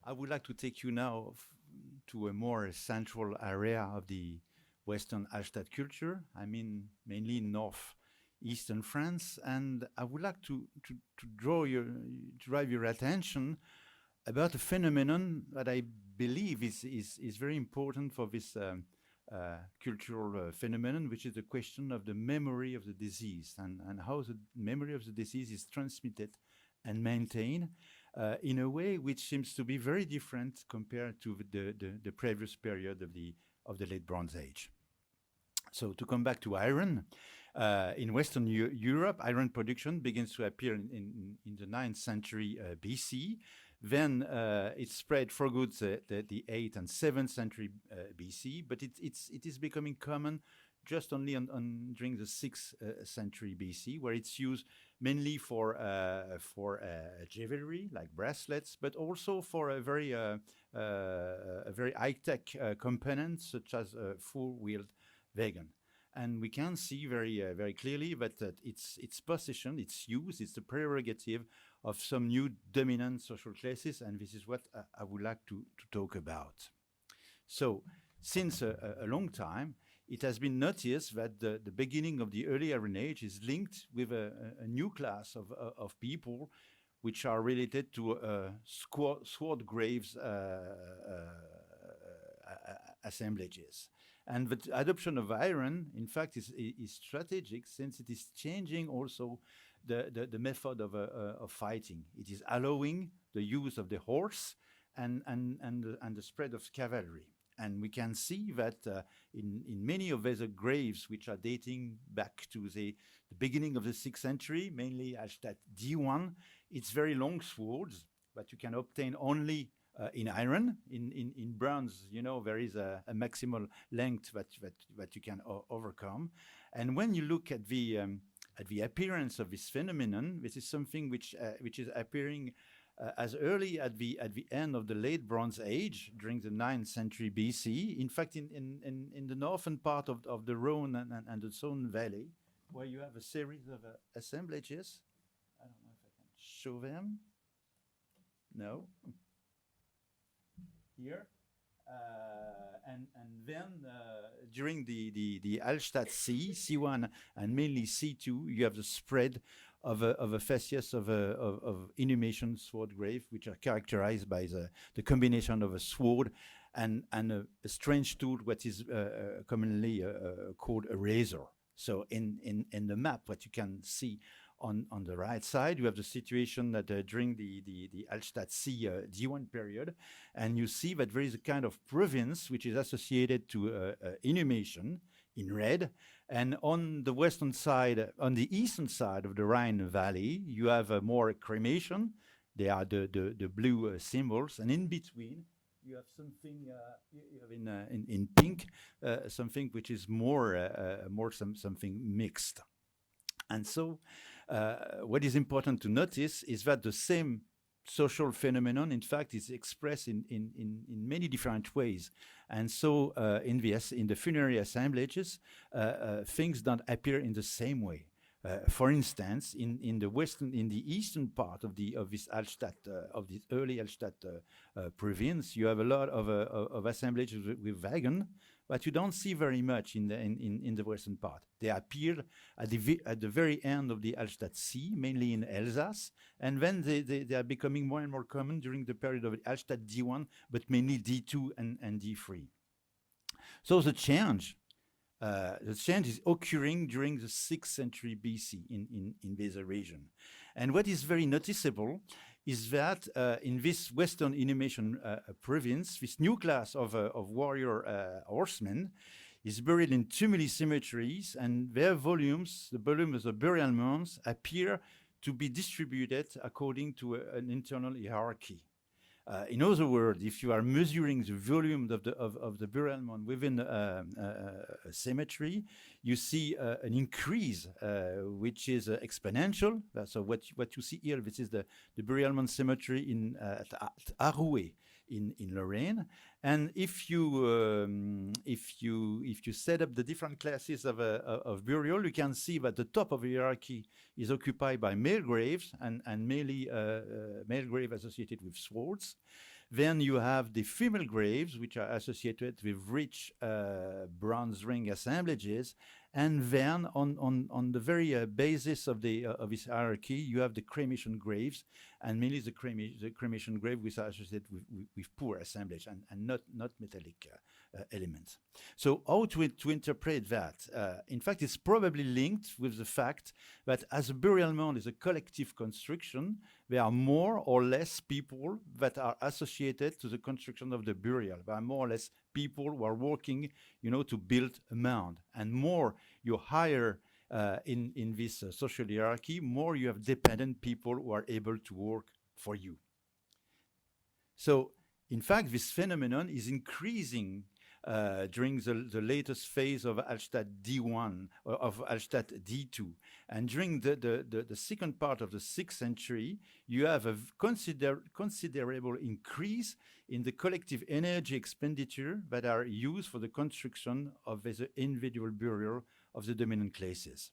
I would like to take you now to a more central area of the Western Hallstatt culture. I mean, mainly northeastern France, and I would like to drive your attention about a phenomenon that I believe is very important for this cultural phenomenon, which is the question of the memory of the disease and how the memory of the disease is transmitted and maintained in a way which seems to be very different compared to the previous period of the late Bronze Age. So to come back to iron, in Western Europe, iron production begins to appear in the 9th century BC. Then it spread for good the 8th and 7th century BC, but it is becoming common just only during the 6th century BC, where it's used mainly for jewelry like bracelets, but also for a very high-tech component such as a four-wheeled wagon. And we can see very clearly that its position, its use, is the prerogative of some new dominant social classes, and this is what I would like to talk about. So, since a long time, it has been noticed that the beginning of the early Iron Age is linked with a new class of people which are related to sword graves assemblages. And the adoption of iron, in fact, is strategic, since it is changing also the method of fighting. It is allowing the use of the horse and the spread of cavalry. And we can see that in many of these graves, which are dating back to the beginning of the 6th century, mainly Hallstatt D1, it's very long swords, but you can obtain only in iron. In bronze, you know, there is a maximal length that you can overcome. And when you look at the appearance of this phenomenon, this is something which is appearing as early at the end of the late Bronze Age, during the 9th century BC. In fact, in the northern part of the Rhone and the Saône Valley, where you have a series of assemblages. I don't know if I can show them. No. Here. And then during the Hallstatt C1 and mainly C2, you have the spread of a facies of inhumation sword grave, which are characterized by the combination of a sword and a strange tool, what is commonly called a razor. So in the map, what you can see on the right side, you have the situation that during the Hallstatt C D1 period, and you see that there is a kind of province which is associated to inhumation in red, and on the western side, on the eastern side of the Rhine Valley, you have more cremation. They are the blue symbols, and in between you have something in pink, something which is something mixed. And so what is important to notice is that the same social phenomenon, in fact, is expressed in many different ways. And so in the funerary assemblages, things don't appear in the same way. For instance, in the eastern part of this Hallstatt, of this early Hallstatt province, you have a lot of assemblages with wagon, but you don't see very much in the western part. They appear at the very end of the Hallstatt C, mainly in Alsace, and then they are becoming more and more common during the period of Hallstatt D1, but mainly D2 and D3. So the change is occurring during the 6th century BC in this region. And what is very noticeable is that in this Western inhumation province, this new class of warrior horsemen is buried in tumuli cemeteries, and their volumes, the volume of the burial mounds, appear to be distributed according to an internal hierarchy. In other words, if you are measuring the volume of the burial mound within a cemetery, you see an increase which is exponential. So what you see here, this is the burial mound cemetery at Arouet in Lorraine. And if you set up the different classes of burial, you can see that the top of the hierarchy is occupied by male graves and mainly male grave associated with swords. Then you have the female graves, which are associated with rich bronze ring assemblages. And then on the very basis of this hierarchy, you have the cremation graves, and mainly the cremation grave which are associated with poor assemblage and not metallic elements. So how to interpret that? In fact, it's probably linked with the fact that as a burial mound is a collective construction, there are more or less people that are associated to the construction of the burial. There are more or less people who are working, to build a mound. And more you hire in this social hierarchy, more you have dependent people who are able to work for you. So, in fact, this phenomenon is increasing during the latest phase of Hallstatt D1 or of Hallstatt D2. And during the second part of the 6th century, you have a considerable increase in the collective energy expenditure that are used for the construction of the individual burial of the dominant classes.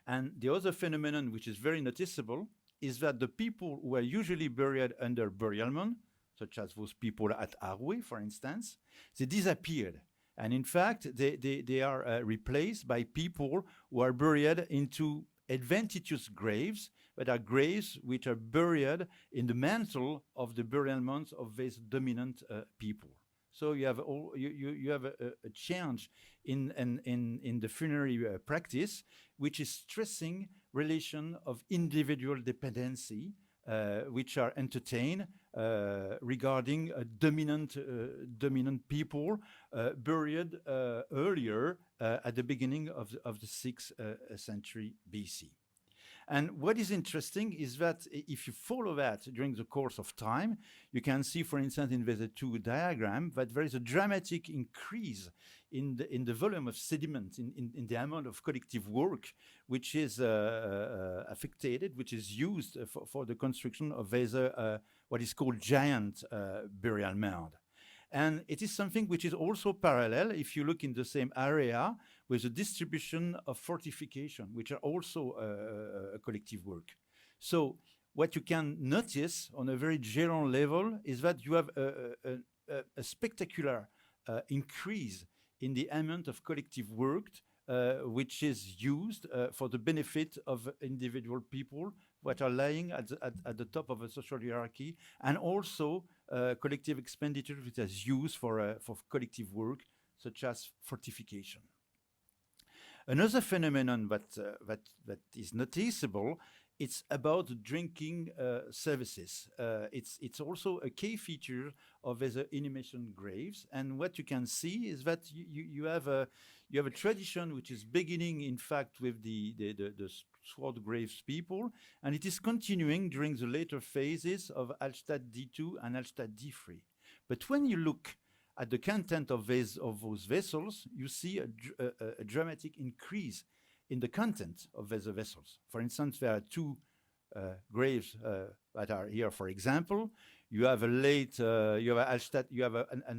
And the other phenomenon which is very noticeable is that the people who are usually buried under burial mound, such as those people at Arouet, for instance, they disappeared. And in fact, they are replaced by people who are buried into adventitious graves, that are graves which are buried in the mantle of the burial mounds of these dominant people. So you have you have a change in the funerary practice, which is stressing relation of individual dependency, which are entertained regarding dominant people buried earlier at the beginning of the 6th century BC. And what is interesting is that if you follow that during the course of time, you can see, for instance, in the 2 diagram, that there is a dramatic increase in the volume of sediment, in the amount of collective work which is affected, which is used for the construction of what is called giant burial mound. And it is something which is also parallel if you look in the same area with the distribution of fortification, which are also a collective work. So what you can notice on a very general level is that you have a spectacular increase in the amount of collective work which is used for the benefit of individual people that are lying at the top of a social hierarchy, and also collective expenditure which is used for collective work, such as fortification. Another phenomenon that is noticeable, it's about drinking services. It's also a key feature of the inhumation graves, and what you can see is that you have a tradition which is beginning, in fact, with the sword graves people, and it is continuing during the later phases of Hallstatt D2 and Hallstatt D3. But when you look at the content of those vessels, you see a dramatic increase in the content of the vessels. For instance, there are 2 graves that are here. For example, you have an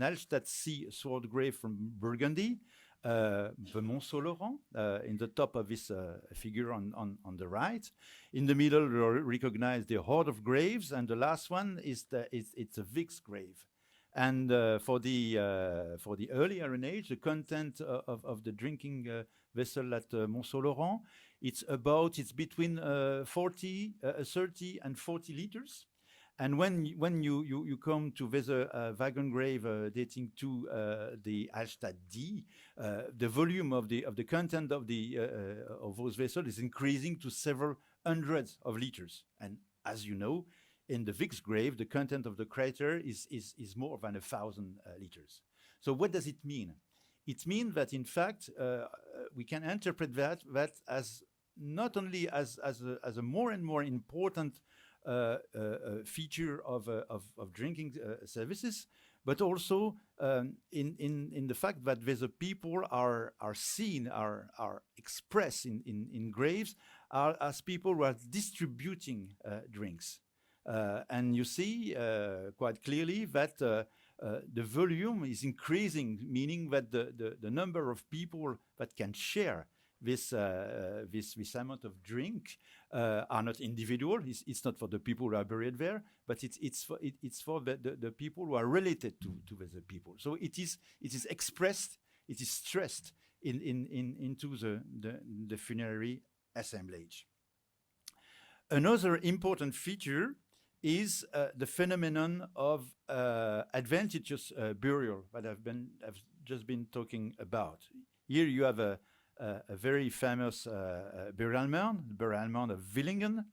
Hallstatt C sword grave from Burgundy, the Mont-Saint-Laurent, in the top of this figure on the right. In the middle, you recognize the horde of graves, and the last one is it's a Vix grave. And for the early Iron Age, the content of the drinking vessel at Mont-Saint-Laurent, it's between 30 and 40 liters. And when you come to this wagon grave dating to the Hallstatt D, the volume of the content of those vessels is increasing to several hundreds of liters. And as you know, in the Vix grave, the content of the crater is more than 1,000 liters. So what does it mean? It means that, in fact, we can interpret that as not only as a more and more important feature of drinking services, but also in the fact that the people are seen, are expressed in graves as people who are distributing drinks. And you see quite clearly that the volume is increasing, meaning that the number of people that can share this amount of drink are not individual. It's not for the people who are buried there, but it's for the people who are related to the people. So it is expressed, it is stressed into the funerary assemblage. Another important feature is the phenomenon of adventitious burial that I've just been talking about. Here you have a very famous burial mound, the burial mound of Villingen,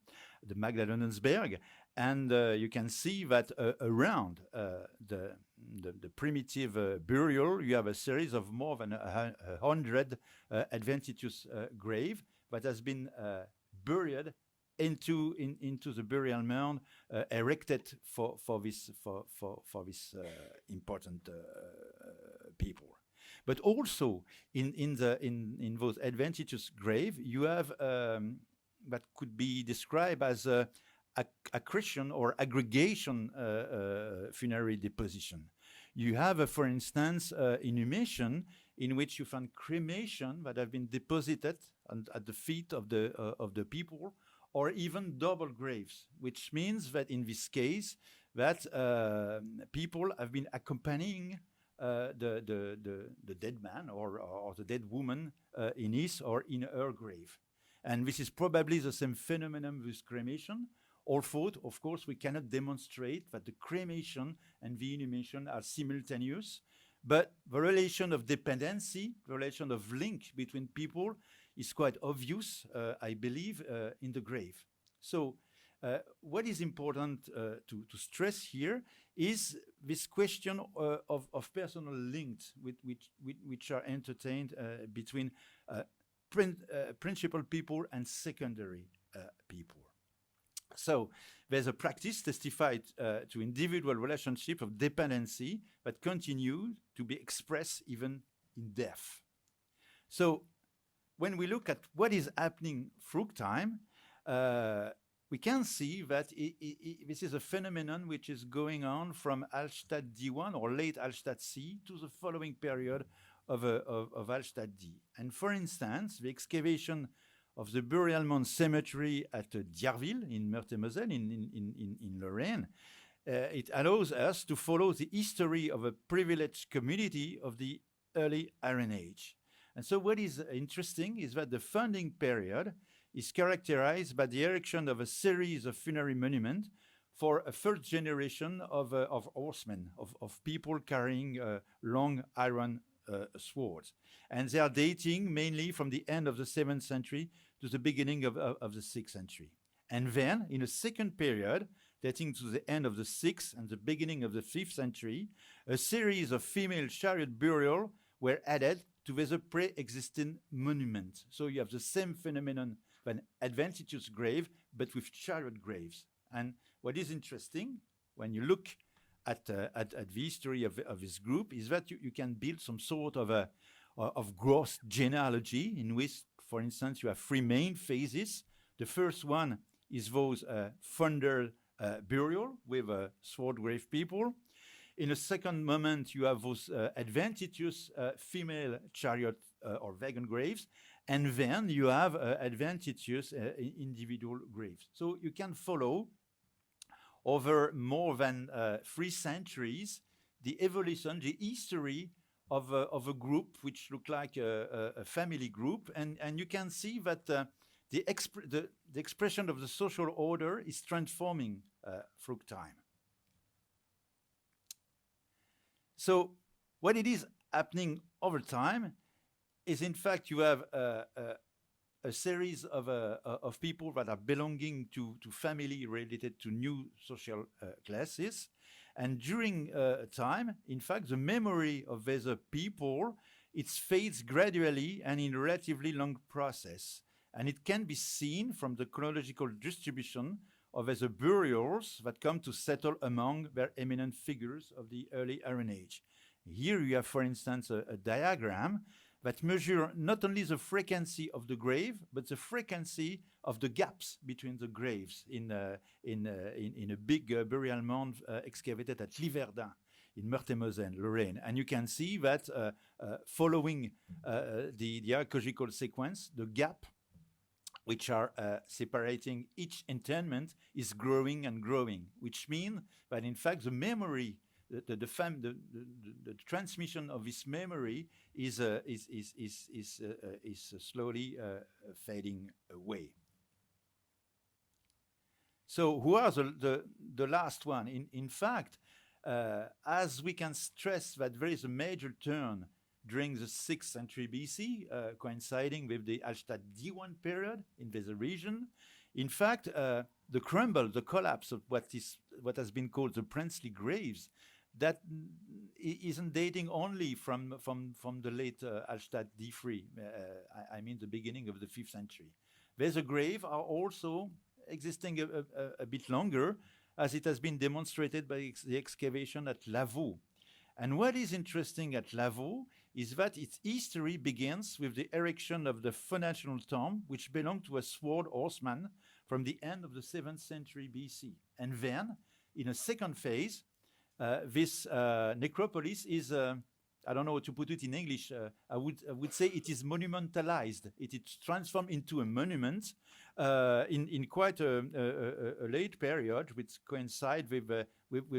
the Magdalenensberg, and you can see that around the primitive burial, you have a series of more than 100 adventitious grave that has been buried into the burial mound erected for this important people. But also in those adventitious grave, you have that could be described as a accretion or aggregation funerary deposition. You have, for instance, inhumation in which you find cremation that have been deposited at the feet of the people, or even double graves, which means that in this case that people have been accompanying the dead man or the dead woman in his or in her grave. And this is probably the same phenomenon with cremation, although, of course, we cannot demonstrate that the cremation and the inhumation are simultaneous, but the relation of dependency, the relation of link between people is quite obvious, I believe, in the grave. So what is important to stress here is this question of personal links which are entertained between principal people and secondary people. So there's a practice testified to individual relationship of dependency that continue to be expressed even in death. So when we look at what is happening through time, we can see that this is a phenomenon which is going on from Hallstatt D1 or late Hallstatt C to the following period of Hallstatt D. And for instance, the excavation of the burial mound cemetery at Dierville in Meurthe-et-Moselle in Lorraine, it allows us to follow the history of a privileged community of the early Iron Age. And so what is interesting is that the founding period is characterized by the erection of a series of funerary monuments for a first generation of horsemen, of people carrying long iron swords. And they are dating mainly from the end of the 7th century to the beginning of the 6th century. And then, in a second period, dating to the end of the 6th and the beginning of the 5th century, a series of female chariot burial were added to the pre-existing monument. So you have the same phenomenon of an adventitious grave, but with chariot graves. And what is interesting, when you look at the history of this group, is that you can build some sort of gross genealogy in which, for instance, you have three main phases. The first one is those founder burial with sword grave people. In a second moment, you have those adventitious female chariot or wagon graves, and then you have adventitious individual graves. So you can follow over more than 3 centuries the evolution, the history of a group which look like a family group, and you can see that the expression of the social order is transforming through time. So what it is happening over time is, in fact, you have a series of people that are belonging to family related to new social classes. And during time, in fact, the memory of these people, it fades gradually and in a relatively long process. And it can be seen from the chronological distribution of the burials that come to settle among their eminent figures of the early Iron Age. Here you have, for instance, a diagram that measures not only the frequency of the grave, but the frequency of the gaps between the graves in a big burial mound excavated at Liverdun in Meurthe-et-Moselle, Lorraine. And you can see that following the archaeological sequence, the gap which are separating each interment is growing and growing, which means that in fact the memory, the transmission of this memory is slowly fading away. So who are the last one? In fact, as we can stress that there is a major turn during the 6th century BC, coinciding with the Hallstatt D1 period in this region. In fact, the crumble, the collapse of what has been called the princely graves, that isn't dating only from the late Hallstatt D3. I mean the beginning of the 5th century. There's a grave are also existing a bit longer, as it has been demonstrated by the excavation at Lavaux. And what is interesting at Lavaux is that its history begins with the erection of the foundational tomb, which belonged to a sword horseman from the end of the 7th century BC. And then, in a second phase, this necropolis is, I don't know how to put it in English, I would say it is monumentalized. It is transformed into a monument in quite a late period, which coincides with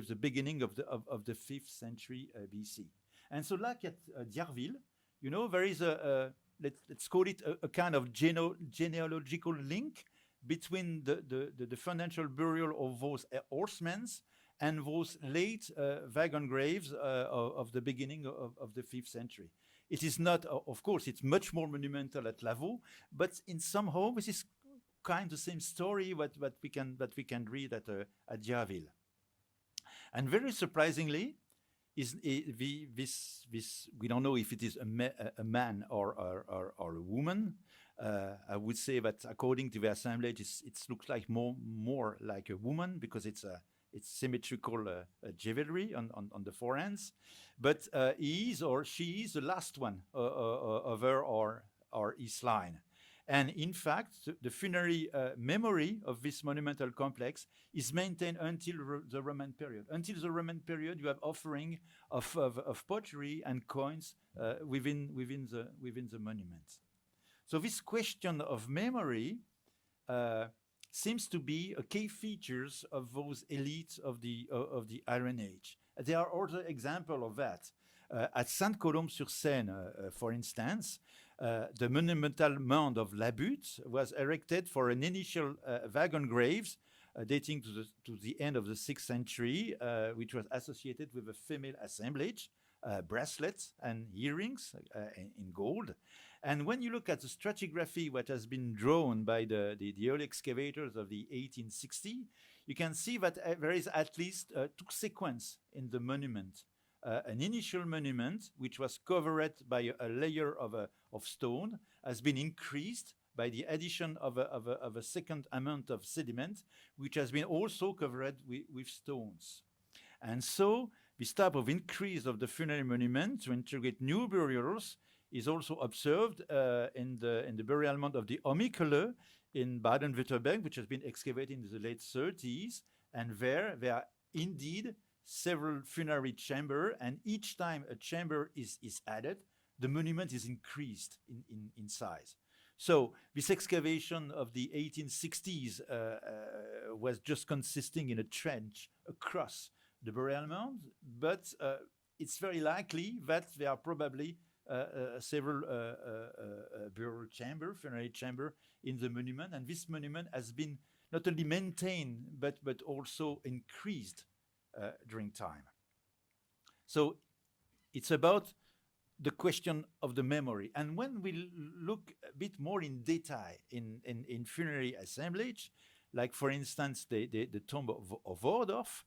the beginning of the 5th century BC. And so, like at Dierville, you know, there is let's call it a kind of genealogical link between the financial burial of those horsemen and those late wagon graves of the beginning of the 5th century. It is not, of course, it's much more monumental at Lavaux, but in somehow this is kind of the same story that we can read at Dierville. And very surprisingly, this we don't know if it is a man or a woman. I would say that according to the assemblage, it looks like more like a woman because it's symmetrical jewelry on the forehands. But he is or she is the last one of her or his line. And in fact, the funerary memory of this monumental complex is maintained until the Roman period. Until the Roman period, you have offering of pottery and coins within the monument. So this question of memory seems to be a key features of those elites of the Iron Age. There are other examples of that. At Sainte-Colombe-sur-Seine, for instance, the monumental mound of La Butte was erected for an initial wagon graves dating to the end of the 6th century, which was associated with a female assemblage, bracelets and earrings in gold. And when you look at the stratigraphy what has been drawn by the early excavators of the 1860s, you can see that there is at least two sequences in the monument. An initial monument, which was covered by a layer of stone, has been increased by the addition of a second amount of sediment, which has been also covered with stones. And so this type of increase of the funerary monument to integrate new burials is also observed in the burial mound of the Homikele in Baden-Württemberg, which has been excavated in the late 30s. And there are indeed several funerary chambers, and each time a chamber is added, the monument is increased in size. So this excavation of the 1860s was just consisting in a trench across the burial mound, but it's very likely that there are probably several burial chamber, funerary chamber in the monument, and this monument has been not only maintained but also increased during time. So it's about the question of the memory. And when we look a bit more in detail in funerary assemblage, like for instance the tomb of Ohrdorf,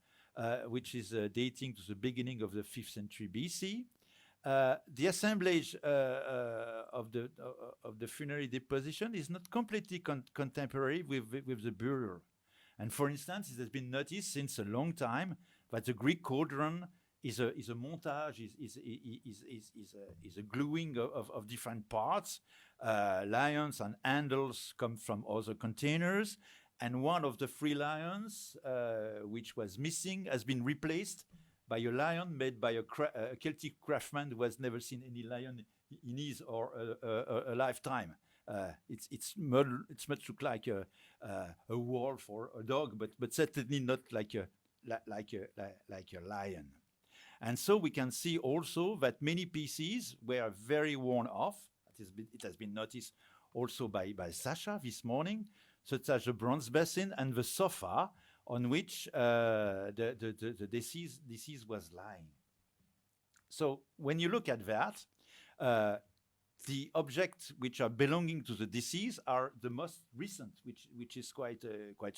which is dating to the beginning of the 5th century BC, the assemblage of the funerary deposition is not completely contemporary with the burial. And for instance, it has been noticed since a long time that the Greek cauldron is a montage, is a gluing of different parts. Lions and handles come from other containers, and one of the 3 lions, which was missing, has been replaced by a lion made by a Celtic craftsman who has never seen any lion in his or a lifetime. It's much look like a wolf or a dog, but certainly not like a lion. And so we can see also that many pieces were very worn off. It has been noticed also by Sasha this morning, such as the bronze basin and the sofa on which the deceased was lying. So when you look at that, the objects which are belonging to the deceased are the most recent, which is quite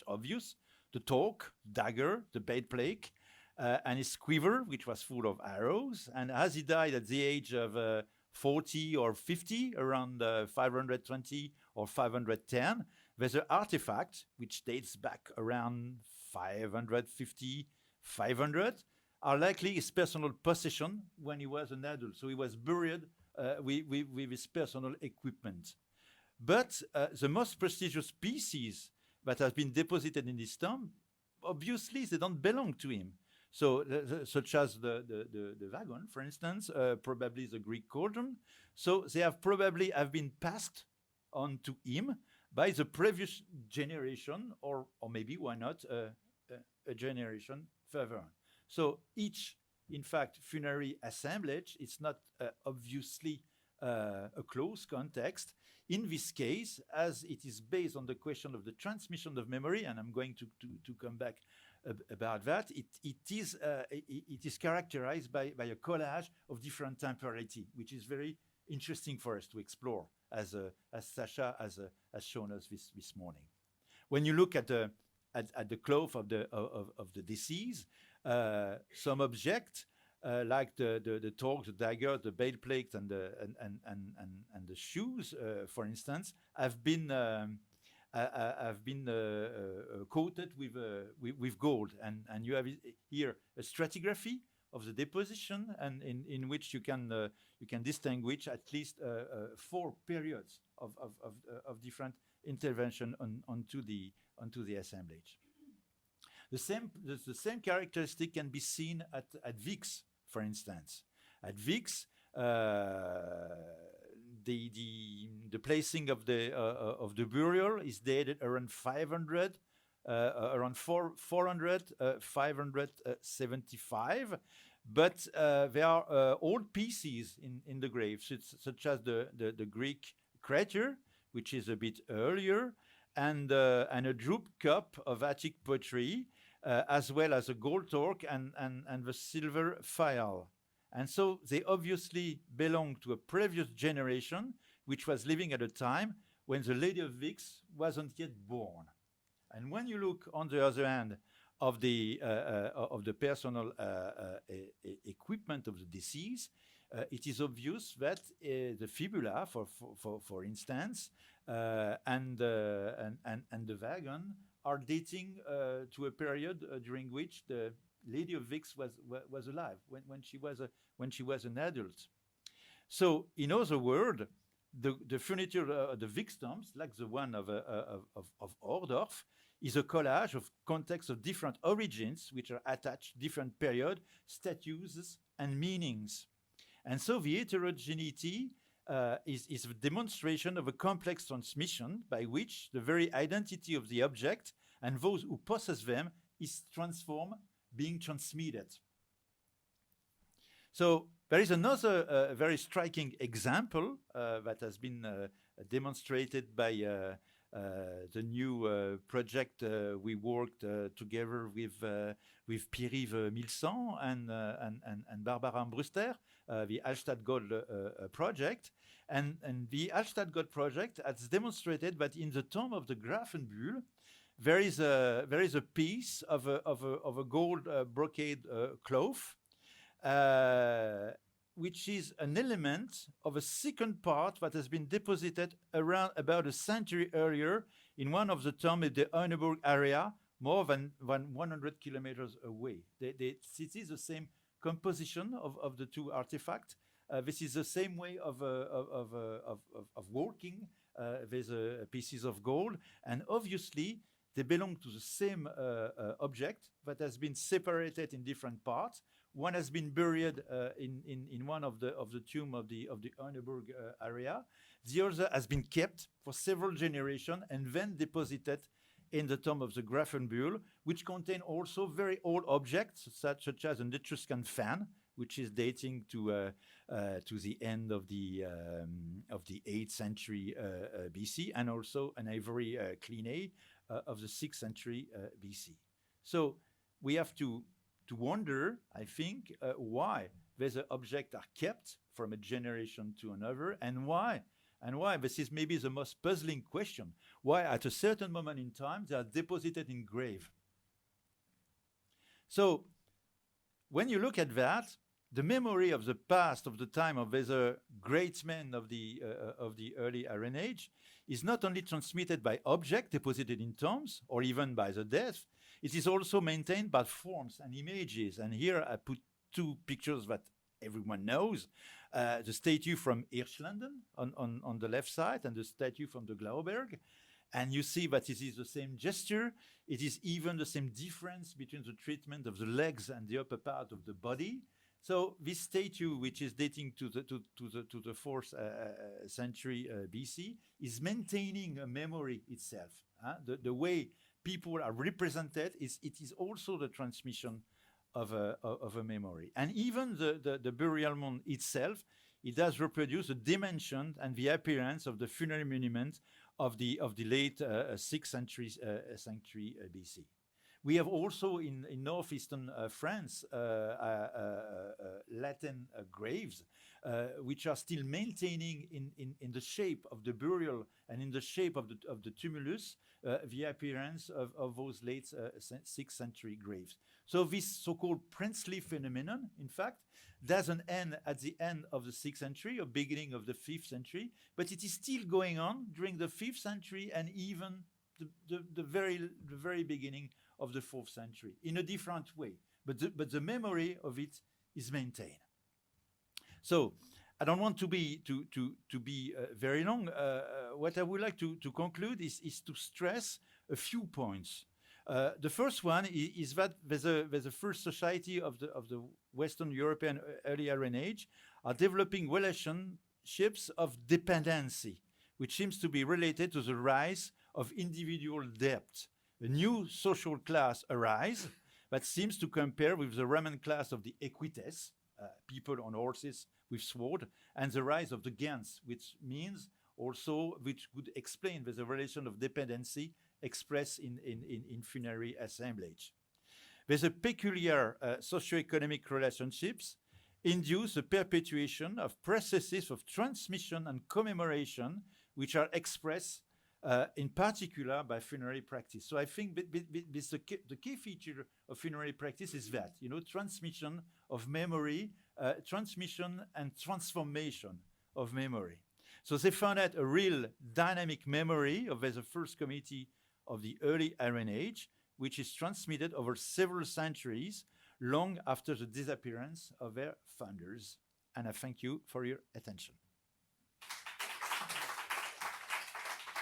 obvious. The torque, dagger, the bed plate, and his quiver, which was full of arrows. And as he died at the age of 40 or 50, around 520 or 510, there's an artifact which dates back around 550, 500, are likely his personal possession when he was an adult. So he was buried with his personal equipment. But the most prestigious pieces that have been deposited in this tomb, obviously they don't belong to him. So, such as the wagon, for instance, probably the Greek cauldron. So they have probably been passed on to him by the previous generation, or maybe why not a generation further on. So each, in fact, funerary assemblage is not obviously a close context. In this case, as it is based on the question of the transmission of memory, and I'm going to come back about that, it is characterized by a collage of different temporality, which is very interesting for us to explore, as Sasha has shown us this morning. When you look at the cloth of the deceased, some objects like the torque, the dagger, the bed plate, and the shoes, for instance, have been coated with gold, and you have here a stratigraphy of the deposition, and in which you can distinguish at least 4 periods of different intervention onto the assemblage. The same characteristic can be seen at Vix, for instance. At Vix, the placing of the burial is dated around 500, around 400, 575. But there are old pieces in the grave, such as the Greek crater, which is a bit earlier, and a droop cup of Attic pottery, as well as a gold torque and the silver phial. And so they obviously belong to a previous generation, which was living at a time when the Lady of Vix wasn't yet born. And when you look, on the other hand, of the personal equipment of the deceased, it is obvious that the fibula, for instance, and the wagon are dating to a period during which the Lady of Vix was alive, when she was an adult. So, in other words, the furniture, the Vix tombs, like the one of Ohrdorff, is a collage of contexts of different origins, which are attached different period, statues, and meanings. And so the heterogeneity is a demonstration of a complex transmission by which the very identity of the object and those who possess them is transformed, being transmitted. So there is another very striking example that has been demonstrated by the new project we worked together with Pierre-Yves Milsan and Barbara Ambruster, the Hallstatt Gold project. And the Hallstatt Gold project has demonstrated that in the tomb of the Grafenbühl, there is a piece of a gold brocade cloth, which is an element of a second part that has been deposited around about a century earlier in one of the tombs in the Heuneburg area, more than 100 kilometers away. It is the same composition of the two artifacts. This is the same way of working with pieces of gold, and obviously they belong to the same object that has been separated in different parts, One has been buried in one of the tomb of the Arneburg area. The other has been kept for several generations and then deposited in the tomb of the Grafenbühl, which contain also very old objects, such as an Etruscan fan, which is dating to the end of the 8th century BC, and also an ivory cleanet of the 6th century BC. So we have to wonder, I think, why these objects are kept from a generation to another, and why this is maybe the most puzzling question, why at a certain moment in time they are deposited in grave. So when you look at that, the memory of the past, of the time of these great men of the early Iron Age, is not only transmitted by objects deposited in tombs, or even by the dead, it is also maintained by forms and images. And here I put two pictures that everyone knows. The statue from Hirschlanden on the left side, and the statue from the Glauberg. And you see that it is the same gesture. It is even the same difference between the treatment of the legs and the upper part of the body. So this statue, which is dating to the 4th century BC, is maintaining a memory itself. The way people are represented it is also the transmission of a memory. And even the burial mound itself, it does reproduce the dimension and the appearance of the funerary monument of the late 6th century BC. We have also in northeastern France Latin graves, which are still maintaining in the shape of the burial and in the shape of the tumulus the appearance of those late 6th century graves. So this so-called princely phenomenon, in fact, doesn't end at the end of the 6th century or beginning of the 5th century, but it is still going on during the 5th century and even the very beginning of the 4th century in a different way, but the memory of it is maintained. So I don't want to be very long. What I would like to conclude is to stress a few points. The first one is that there's a first society of the Western European early Iron Age are developing relationships of dependency, which seems to be related to the rise of individual debt. A new social class arises that seems to compare with the Roman class of the equites, people on horses with sword, and the rise of the gens, which could explain the relation of dependency expressed in funerary assemblage. There's a peculiar socioeconomic relationships induce a perpetuation of processes of transmission and commemoration, which are expressed in particular by funerary practice. So I think the key feature of funerary practice is that, transmission of memory, transmission and transformation of memory. So they found out a real dynamic memory of the first community of the early Iron Age, which is transmitted over several centuries, long after the disappearance of their founders. And I thank you for your attention.